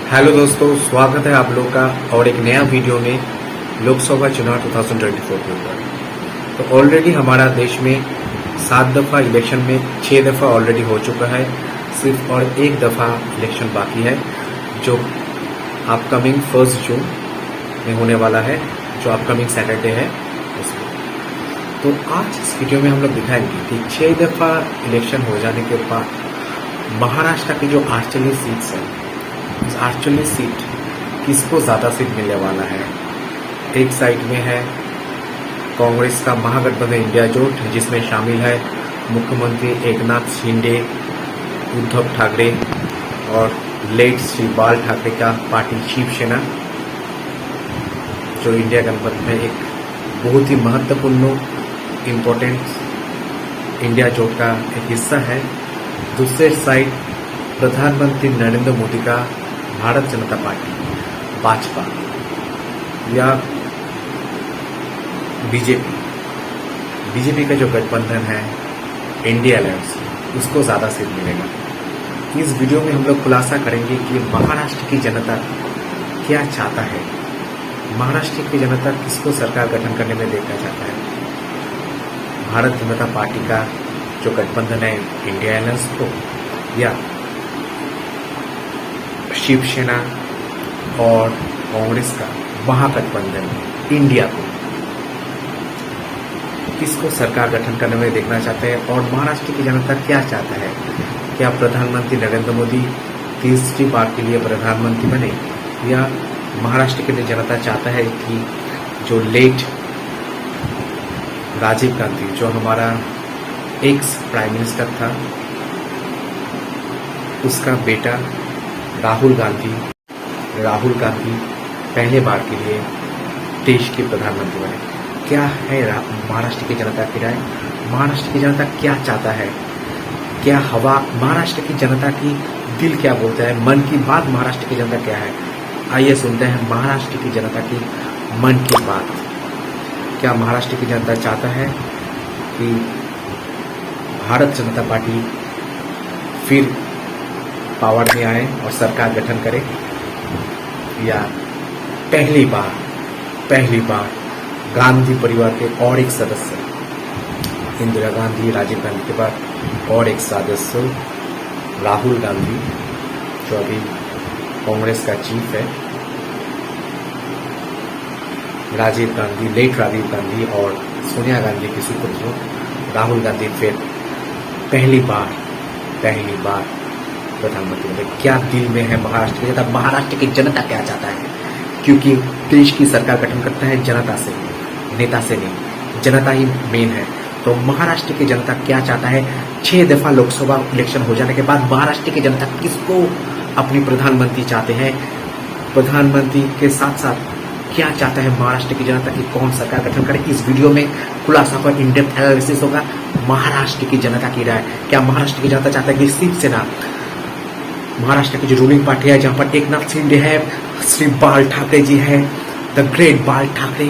Hello दोस्तों, स्वागत है आप लोग का और एक नया वीडियो में लोकसभा चुनाव 2024 के ऊपर। तो ऑलरेडी हमारा देश में 7 दफ़ा इलेक्शन में 6 दफ़ा ऑलरेडी हो चुका है, सिर्फ और एक दफ़ा इलेक्शन बाकी है जो अपकमिंग 1 जून में होने वाला है, जो अपकमिंग सैटरडे है उसमें। तो आज इस वीडियो में हम लोग दिखाएंगे कि 6 दफ़ा इलेक्शन हो जाने के बाद महाराष्ट्र की जो 48 सीट्स हैं, इस 48 सीट किसको ज़्यादा सीट मिलने वाला है। एक साइड में है कांग्रेस का महागठबंधन इंडिया जोट, जिसमें शामिल है मुख्यमंत्री एकनाथ शिंदे, उद्धव ठाकरे और लेट श्री बाल ठाकरे का पार्टी शिवसेना, जो इंडिया गठबंधन में एक बहुत ही महत्वपूर्ण इम्पोर्टेंट इंडिया जोट का एक हिस्सा है। दूसरे साइड प्रधानमंत्री नरेंद्र मोदी का भारत जनता पार्टी भाजपा या बीजेपी का जो गठबंधन है इंडिया अलायंस, उसको ज़्यादा सीट मिलेगा। इस वीडियो में हम लोग खुलासा करेंगे कि महाराष्ट्र की जनता क्या चाहता है, महाराष्ट्र की जनता किसको सरकार गठन करने में देखना चाहता है, भारत जनता पार्टी का जो गठबंधन है इंडिया अलायंस को या शिवसेना और कांग्रेस का महागठबंधन इंडिया को, किसको सरकार गठन करने में देखना चाहते हैं और महाराष्ट्र की जनता क्या चाहता है। क्या प्रधानमंत्री नरेंद्र मोदी तीसरी बार के लिए प्रधानमंत्री बने या महाराष्ट्र के लिए जनता चाहता है कि जो लेट राजीव गांधी, जो हमारा एक्स प्राइम मिनिस्टर था, उसका बेटा राहुल गांधी पहले बार के लिए देश के प्रधानमंत्री बने। क्या है महाराष्ट्र की जनता की राय, महाराष्ट्र की जनता क्या चाहता है, क्या हवा महाराष्ट्र की जनता की दिल क्या बोलता है, मन की बात महाराष्ट्र की जनता क्या है। आइए सुनते हैं महाराष्ट्र की जनता की मन की बात। क्या महाराष्ट्र की जनता चाहता है कि भारत जनता पार्टी फिर पावर में आए और सरकार गठन करे, या पहली बार गांधी परिवार के और एक सदस्य, इंदिरा गांधी, राजीव गांधी के बाद और एक सदस्य राहुल गांधी, जो अभी कांग्रेस का चीफ है, राजीव गांधी, लेट राजीव गांधी और सोनिया गांधी के सुपुत्र राहुल गांधी फिर पहली बार प्रधानमंत्री बने। क्या दिल में है महाराष्ट्र की जनता, महाराष्ट्र की जनता क्या चाहता है, क्योंकि देश की सरकार गठन करता है जनता से, नेता से नहीं, जनता ही मेन है। तो महाराष्ट्र की जनता क्या चाहता है, 6 दफा लोकसभा इलेक्शन हो जाने के बाद महाराष्ट्र की जनता किसको अपनी प्रधानमंत्री चाहते हैं, प्रधानमंत्री के साथ साथ क्या चाहता है महाराष्ट्र की जनता की कौन सरकार गठन करे। इस वीडियो में खुलासा पर इन डेप्थ एनालिसिस होगा महाराष्ट्र की जनता की राय। क्या महाराष्ट्र की जनता चाहता है कि शिवसेना, महाराष्ट्र की जो रूलिंग पार्टी है, जहां पर एकनाथ शिंदे है, श्री बाल ठाकरे जी है, द ग्रेट बाल Thackeray,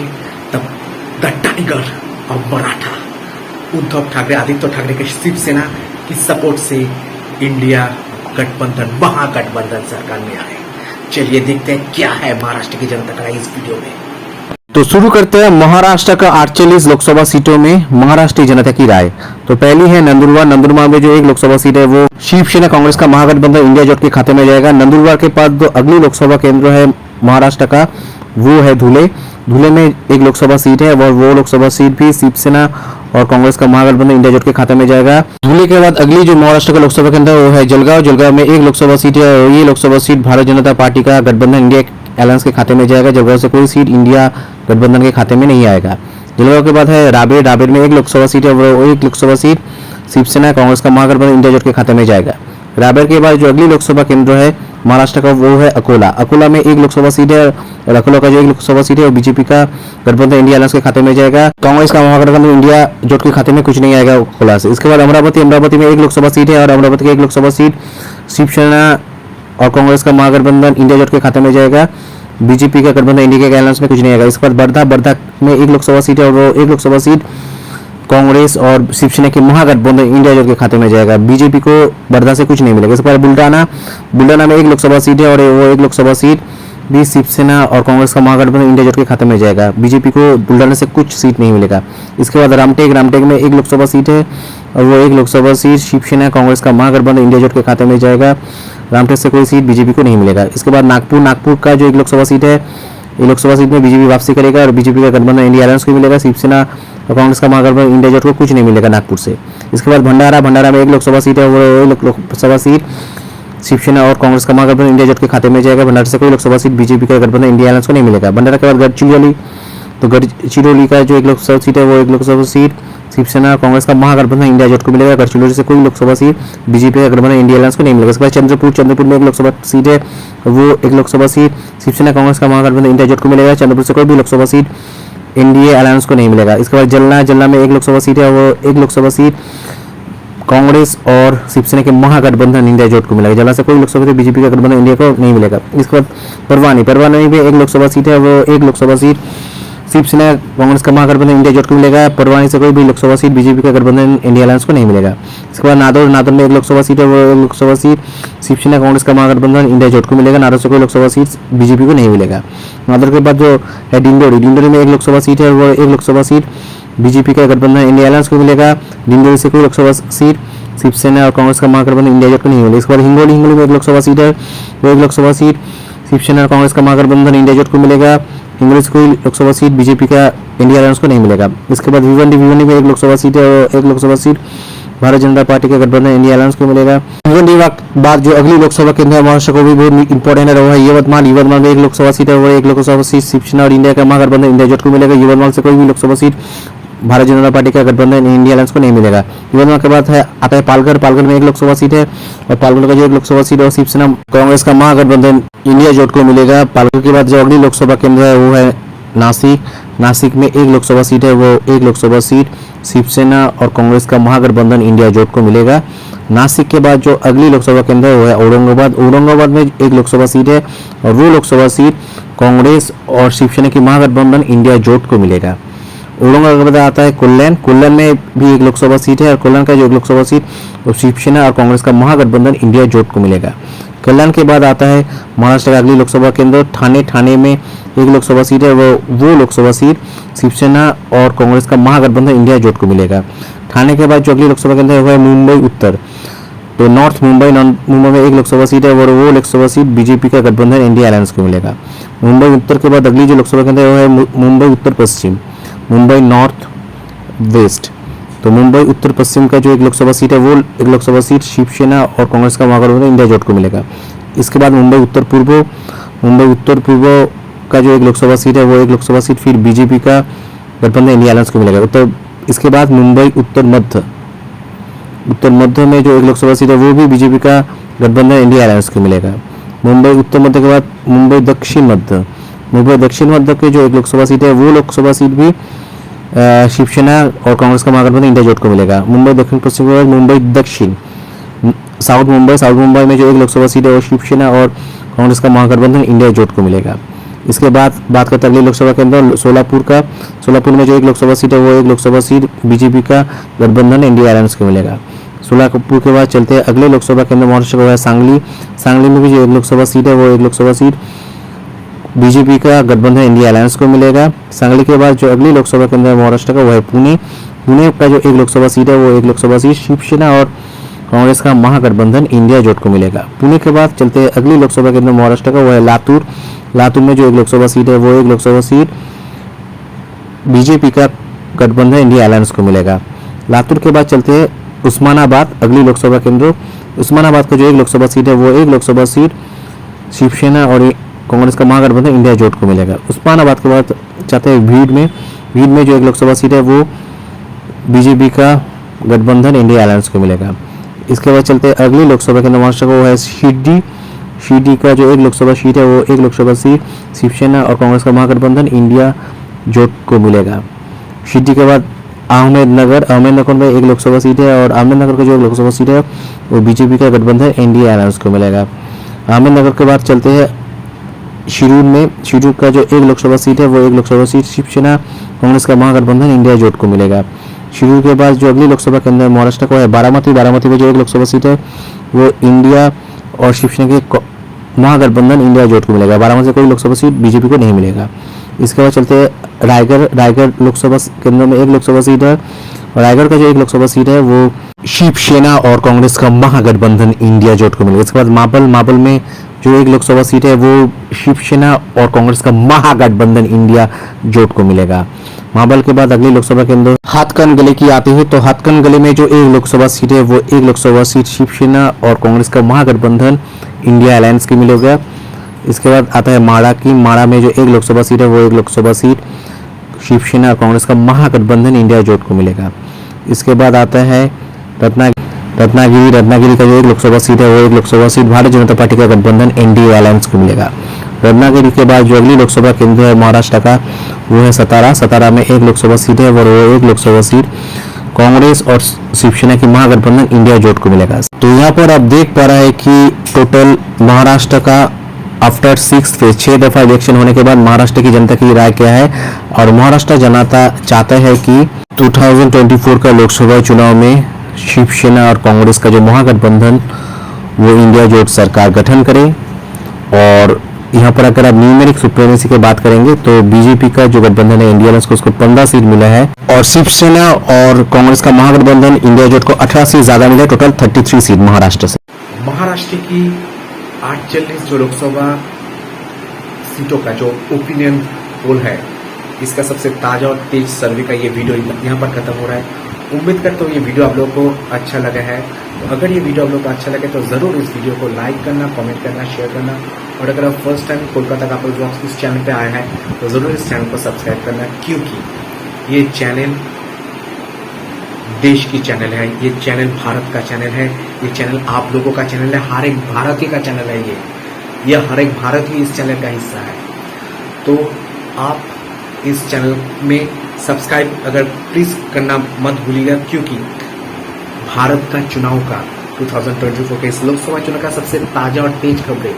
the tiger of Maratha, Uddhav Thackeray, Aditya Thackeray के शिवसेना की सपोर्ट से इंडिया गठबंधन, महागठबंधन सरकार में आए। चलिए देखते हैं क्या है महाराष्ट्र की जनता का इस वीडियो में। तो शुरू करते हैं महाराष्ट्र का 48 लोकसभा सीटों में महाराष्ट्र जनता की राय। तो पहली है नंदुरबार में जो एक लोकसभा सीट है वो शिवसेना कांग्रेस का महागठबंधन इंडिया जोट के खाते में जाएगा। नंदुरबार के बाद जो अगली लोकसभा केंद्र है महाराष्ट्र का वो है धुले में एक लोकसभा सीट है, वो लोकसभा सीट भी शिवसेना और कांग्रेस का महागठबंधन इंडिया जोट के खाते में जाएगा। धुले के बाद अगली जो महाराष्ट्र का लोकसभा केंद्र है वो है जलगांव में एक लोकसभा सीट है और ये लोकसभा सीट भारत जनता पार्टी का गठबंधन इंडिया अलायंस के खाते में जाएगा। जलगांव से कोई सीट इंडिया गठबंधन के खाते में नहीं आएगा। जलगांव के बाद है राबेर में एक लोकसभा सीट है, वो एक लोकसभा सीट शिवसेना कांग्रेस का महागठबंधन इंडिया जोट के खाते में जाएगा। राबेर के बाद जो अगली लोकसभा केंद्र है महाराष्ट्र का वो है अकोला में एक लोकसभा सीट है और अकोला का जो एक लोकसभा सीट है वो बीजेपी का गठबंधन इंडिया अलायंस के खाते में जाएगा। कांग्रेस का महागठबंधन इंडिया जोट के खाते में कुछ नहीं आएगा अकोला से। इसके बाद अमरावती में एक लोकसभा सीट है और अमरावती की एक लोकसभा सीट शिवसेना और कांग्रेस का महागठबंधन इंडिया जोट के खाते में जाएगा। बीजेपी का गठबंधन इंडिया के अलायंस में कुछ नहीं आएगा। इसके बाद वर्धा में एक लोकसभा सीट है और वो एक लोकसभा सीट कांग्रेस और शिवसेना के महागठबंधन इंडिया जोट के खाते में जाएगा। बीजेपी को वर्धा से कुछ नहीं मिलेगा। इसके बाद बुल्डाना में एक लोकसभा सीट है और वो एक लोकसभा सीट भी शिवसेना और कांग्रेस का महागठबंधन इंडिया जोट के खाते में जाएगा। बीजेपी को बुल्डाना से कुछ सीट नहीं मिलेगा। इसके बाद रामटेक में एक लोकसभा सीट है और वो एक लोकसभा सीट शिवसेना कांग्रेस का महागठबंधन इंडिया जोट के खाते में जाएगा। रामटेक से कोई सीट बीजेपी को नहीं मिलेगा। इसके बाद नागपुर का जो एक लोकसभा सीट है, ये लोकसभा सीट में बीजेपी वापसी करेगा और बीजेपी का गठबंधन इंडिया अलायंस को मिलेगा। शिवसेना और कांग्रेस का महागठबंधन इंडिया जोट को कुछ नहीं मिलेगा नागपुर से। इसके बाद भंडारा में एक लोकसभा सीट है, वो लोकसभा सीट शिवसेना और कांग्रेस का महागठबंधन इंडिया जोट के खाते में जाएगा। भंडारा से कोई लोकसभा सीट बीजेपी का गठबंधन इंडिया अलायंस को नहीं मिलेगा। भंडारा के बाद गढ़चिरौली का जो एक लोकसभा सीट है, वो एक लोकसभा सीट शिवसेना और कांग्रेस का महागठबंधन इंडिया जोट को मिलेगा। गढ़चिरौली से कोई लोकसभा सीट बीजेपी का गठबंधन इंडिया अलायंस को नहीं मिलेगा। इसके बाद चंद्रपुर में एक लोकसभा सीट है, वो एक लोकसभा सीट शिवसेना कांग्रेस का महागठबंधन इंडिया जोट को मिलेगा। चंद्रपुर से कोई भी लोकसभा सीट एनडीए अलायंस को नहीं मिलेगा। इसके बाद जलना में एक लोकसभा सीट है, वो एक लोकसभा सीट कांग्रेस और शिवसेना के महागठबंधन इंडिया जोट को मिलेगा। जलना से कोई लोकसभा सीट बीजेपी का गठबंधन इंडिया को नहीं मिलेगा। इसके बाद परवानी में एक लोकसभा सीट है, वो एक लोकसभा सीट शिवसेना कांग्रेस का महागठबंधन इंडिया जोट को मिलेगा। परवानी से कोई भी लोकसभा सीट बीजेपी का गठबंधन इंडिया अलायंस को नहीं मिलेगा। इसके बाद नादौर में एक लोकसभा सीट है, वो एक लोकसभा सीट शिवसेना कांग्रेस का महागठबंधन इंडिया जोट को मिलेगा। नादौर से कोई लोकसभा सीट बीजेपी को नहीं मिलेगा। नादौर के बाद जो है डिंडोरी में एक लोकसभा सीट है, वो एक लोकसभा सीट बीजेपी का गठबंधन इंडिया अलायंस को मिलेगा। डिंडोरी से कोई लोकसभा सीट शिवसेना और कांग्रेस का महागठबंधन इंडिया जोट को नहीं मिलेगा। इसके बाद हिंगोली में एक लोकसभा सीट है, वो एक लोकसभा सीट शिवसेना और कांग्रेस का महागठबंधन इंडिया जोट को मिलेगा। हिंगोली से कोई लोकसभा सीट बीजेपी का इंडिया अलायंस को नहीं मिलेगा। इसके बाद भिवंडी में एक लोकसभा सीट है, और एक लोकसभा सीट भारतीय जनता पार्टी का गठबंधन इंडिया अलायंस को मिलेगा। भिवंडी बाद जो अगली लोकसभा केंद्र है महाराष्ट्र को भी बहुत इंपॉर्टेंट है, वो है यवतमाल में एक लोकसभा सीट है, वो एक लोकसभा सीट शिवसेना और इंडिया का महागठबंधन इंडिया जोट को मिलेगा। यवतमाल से कोई भी लोकसभा सीट भारतीय जनता पार्टी का गठबंधन इंडिया अलायंस को नहीं मिलेगा। यवतमाल के बाद आता है पालघर में एक लोकसभा सीट है, और पालघर का जो एक लोकसभा सीट है वो शिवसेना कांग्रेस का महागठबंधन इंडिया जोट को मिलेगा। पालघर के बाद जो अगली लोकसभा केंद्र है वो है नासिक में एक लोकसभा सीट है, वो एक लोकसभा सीट शिवसेना और कांग्रेस का महागठबंधन इंडिया जोट को मिलेगा। नासिक के बाद जो अगली लोकसभा केंद्र है वो है औरंगाबाद में एक लोकसभा सीट है, और वो लोकसभा सीट कांग्रेस और शिवसेना की महागठबंधन इंडिया जोट को मिलेगा। औरंगाबाद के बाद आता है कुल्लन में भी एक लोकसभा सीट है, और कुल्लन का जो एक लोकसभा सीट वो शिवसेना और कांग्रेस का महागठबंधन इंडिया जोट को मिलेगा। कल्याण के बाद आता है महाराष्ट्र का अगली लोकसभा केंद्र ठाणे में एक लोकसभा सीट है, वो लोकसभा सीट शिवसेना और कांग्रेस का महागठबंधन इंडिया जोट को मिलेगा। ठाणे के बाद जो अगली लोकसभा केंद्र है वो है मुंबई उत्तर, तो नॉर्थ मुंबई में एक लोकसभा सीट है, और वो लोकसभा सीट बीजेपी का गठबंधन इंडिया अलायंस को मिलेगा। मुंबई उत्तर के बाद अगली जो लोकसभा केंद्र है वो है मुंबई उत्तर पश्चिम, मुंबई नॉर्थ वेस्ट, तो मुंबई उत्तर पश्चिम का जो एक लोकसभा सीट है वो एक लोकसभा सीट शिवसेना और कांग्रेस का महागठबंधन इंडिया जोट को मिलेगा। इसके बाद मुंबई उत्तर पूर्व का जो एक लोकसभा सीट है वो एक लोकसभा सीट फिर बीजेपी का गठबंधन इंडिया अलायंस को मिलेगा। इसके बाद मुंबई उत्तर मध्य में जो एक लोकसभा सीट है वो भी बीजेपी का गठबंधन इंडिया अलायंस को मिलेगा। मुंबई उत्तर मध्य के बाद मुंबई दक्षिण मध्य के जो एक लोकसभा सीट है वो लोकसभा सीट भी शिवसेना और कांग्रेस का महागठबंधन इंडिया जोट को मिलेगा। मुंबई दक्षिण पश्चिम के बाद मुंबई दक्षिण साउथ मुंबई में जो एक लोकसभा सीट है वो शिवसेना और कांग्रेस का महागठबंधन इंडिया जोट को मिलेगा। इसके बाद बात करते हैं अगले लोकसभा के अंदर सोलापुर में जो एक लोकसभा सीट है वो एक लोकसभा सीट बीजेपी का गठबंधन इंडिया अलायंस को मिलेगा। सोलापुर के बाद चलते हैं अगले लोकसभा के अंदर महाराष्ट्र का है सांगली में भी जो एक लोकसभा सीट है वो एक लोकसभा सीट बीजेपी का गठबंधन इंडिया अलायंस को मिलेगा। सांगली के बाद जो अगली लोकसभा के अंदर महाराष्ट्र का वो है पुणे का जो एक लोकसभा सीट है वो एक लोकसभा सीट शिवसेना और कांग्रेस का महागठबंधन इंडिया जोट को मिलेगा। पुणे के बाद चलते हैं अगली लोकसभा के अंदर महाराष्ट्र का वो है लातूर में जो एक लोकसभा सीट है वो एक लोकसभा सीट बीजेपी का गठबंधन इंडिया अलायंस को मिलेगा। लातूर के बाद चलते हैं उस्मानाबाद अगली लोकसभा केंद्र। उस्मानाबाद का जो एक लोकसभा सीट है वो एक लोकसभा सीट शिवसेना और कांग्रेस का महागठबंधन इंडिया जोट को मिलेगा। उस्मानाबाद के बाद चाहते हैं भीड़ में जो एक लोकसभा सीट है वो बीजेपी का गठबंधन इंडिया अलायंस को मिलेगा। इसके बाद चलते हैं अगली लोकसभा के अंदर महाराष्ट्र को है शिरडी का जो एक लोकसभा सीट है वो एक लोकसभा सीट शिवसेना और कांग्रेस का महागठबंधन इंडिया जोट को मिलेगा। शिरडी के बाद अहमदनगर में एक लोकसभा सीट है, और अहमदनगर का जो एक लोकसभा सीट है वो बीजेपी का गठबंधन इंडिया अलायंस को मिलेगा। अहमदनगर के बाद चलते हैं शिरूर का जो एक लोकसभा सीट है वो एक लोकसभा सीट शिवसेना कांग्रेस का महागठबंधन इंडिया जोट को मिलेगा। शिरूर के बाद जो अगली लोकसभा केंद्र है महाराष्ट्र को है बारामती। बारामती में जो एक लोकसभा सीट है वो इंडिया और शिवसेना के महागठबंधन इंडिया जोट को मिलेगा। बारामती से कोई लोकसभा सीट बीजेपी को नहीं मिलेगा। इसके बाद चलते हैं रायगढ़। रायगढ़ लोकसभा केंद्र में एक लोकसभा सीट है। रायगढ़ का जो एक लोकसभा सीट है वो शिवसेना और कांग्रेस का महागठबंधन इंडिया जोट को मिलेगा। इसके बाद माबल। माबल में जो एक लोकसभा सीट है वो शिवसेना और कांग्रेस का महागठबंधन इंडिया जोट को मिलेगा। माबल के बाद अगली लोकसभा केंद्र हाथकनगले की आती है। तो हाथकनगले में जो एक लोकसभा सीट है वो एक लोकसभा सीट शिवसेना और कांग्रेस का महागठबंधन इंडिया अलायंस की मिलेगा। इसके बाद आता है माड़ा की। माड़ा में जो एक लोकसभा सीट है वो एक लोकसभा सीट शिवसेना और कांग्रेस का महागठबंधन इंडिया जोट को मिलेगा। इसके बाद आता है रत्नागिरी। रत्नागिरी का जो एक लोकसभा सीट है वो एक लोकसभा सीट भारतीय जनता पार्टी का गठबंधन एनडीए अलायंस को मिलेगा। रत्नागिरी के बाद जो अगली लोकसभा केंद्र है महाराष्ट्र का वो है सतारा। सतारा में एक लोकसभा सीट है और वो एक लोकसभा सीट कांग्रेस और शिवसेना की महागठबंधन इंडिया जोट को मिलेगा। तो यहाँ पर आप देख पा रहे हैं कि टोटल महाराष्ट्र का आफ्टर 6th फेज 6 दफा इलेक्शन होने के बाद महाराष्ट्र की जनता की राय क्या है और महाराष्ट्र जनता चाहता है कि 2024 का लोकसभा चुनाव में शिवसेना और कांग्रेस का जो महागठबंधन वो इंडिया जोट सरकार गठन करे। और यहाँ पर अगर आप न्यूमेरिक सुप्रीमेसी की बात करेंगे तो बीजेपी का जो गठबंधन है इंडिया अलायंस को उसको 15 सीट मिला है और शिवसेना और कांग्रेस का महागठबंधन इंडिया जोट को 18 सीट ज्यादा मिला, टोटल 33 सीट महाराष्ट्र से। महाराष्ट्र की 840 जो लोकसभा सीटों का जो ओपिनियन पोल है इसका सबसे ताजा और तेज सर्वे का ये वीडियो यहाँ पर खत्म हो रहा है। उम्मीद करता हूँ ये वीडियो आप लोगों को अच्छा लगा है। तो अगर ये वीडियो आप लोगों को अच्छा लगे तो जरूर इस वीडियो को लाइक करना, कमेंट करना, शेयर करना और अगर आप फर्स्ट टाइम कोलकाता का ब्लॉग्स इस चैनल पे आए हैं तो जरूर इस चैनल को सब्सक्राइब करना, क्योंकि ये चैनल देश की चैनल है, ये चैनल भारत का चैनल है, ये चैनल आप लोगों का चैनल है, हर एक भारतीय का चैनल है। ये हर एक भारतीय इस चैनल का हिस्सा है। तो आप इस चैनल में सब्सक्राइब अगर प्लीज करना मत भूलिएगा, क्योंकि भारत का चुनाव का 2024 के इस लोकसभा चुनाव का सबसे ताजा और तेज खबरें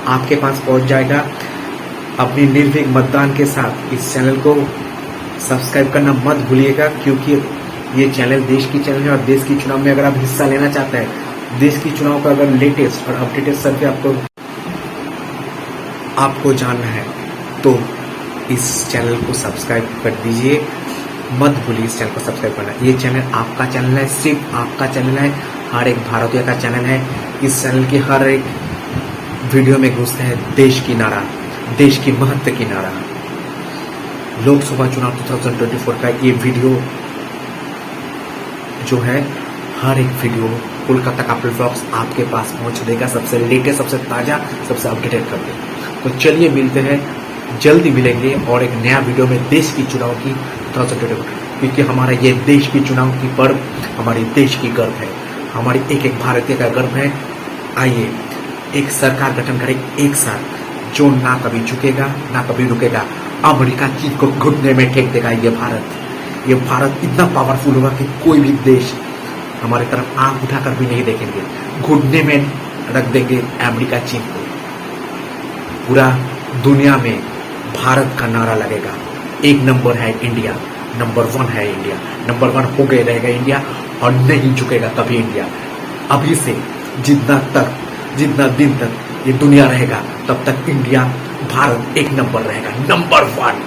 आपके पास पहुंच जाएगा। अपनी निर्भीक मतदान के साथ इस चैनल को सब्सक्राइब करना मत भूलिएगा, क्योंकि ये चैनल देश की चैनल है और देश की चुनाव में अगर आप हिस्सा लेना चाहते हैं, देश की चुनाव का अगर लेटेस्ट और अपडेटेड सर्वे आपको जानना है तो इस चैनल को सब्सक्राइब कर दीजिए, मत भूलिए इस चैनल को सब्सक्राइब करना। ये चैनल आपका चैनल है, सिर्फ आपका चैनल है, हर एक भारतीय का चैनल है। इस चैनल की हर एक वीडियो में घुसते हैं देश की नारा, देश की महत्व की नारा। लोकसभा चुनाव 2024 का ये वीडियो जो है हर एक वीडियो कोलकाता का ब्लॉग्स आपके पास पहुंच देगा, सबसे लेटेस्ट, सबसे ताजा, सबसे अपडेटेड कर देगा। तो चलिए मिलते हैं, जल्दी मिलेंगे और एक नया वीडियो में देश की चुनाव की 2024, क्योंकि हमारा ये देश की चुनाव की पर्व हमारे देश की गर्व है, हमारी एक एक भारतीय का गर्व है। आइए एक सरकार गठन करें एक साथ, जो ना कभी झुकेगा ना कभी रुकेगा। अमेरिका चीन को घुटने में ठेक देगा। ये भारत इतना पावरफुल होगा कि कोई भी देश हमारे तरफ आंख उठाकर भी नहीं देखेंगे, घुटने में रख देंगे अमेरिका चीन को। पूरा दुनिया में भारत का नारा लगेगा, एक नंबर है इंडिया, नंबर 1 है इंडिया, नंबर 1 हो गए रहेगा इंडिया और नहीं झुकेगा कभी इंडिया। अभी से जितना दिन तक ये दुनिया रहेगा तब तक इंडिया, भारत एक नंबर रहेगा, नंबर 1।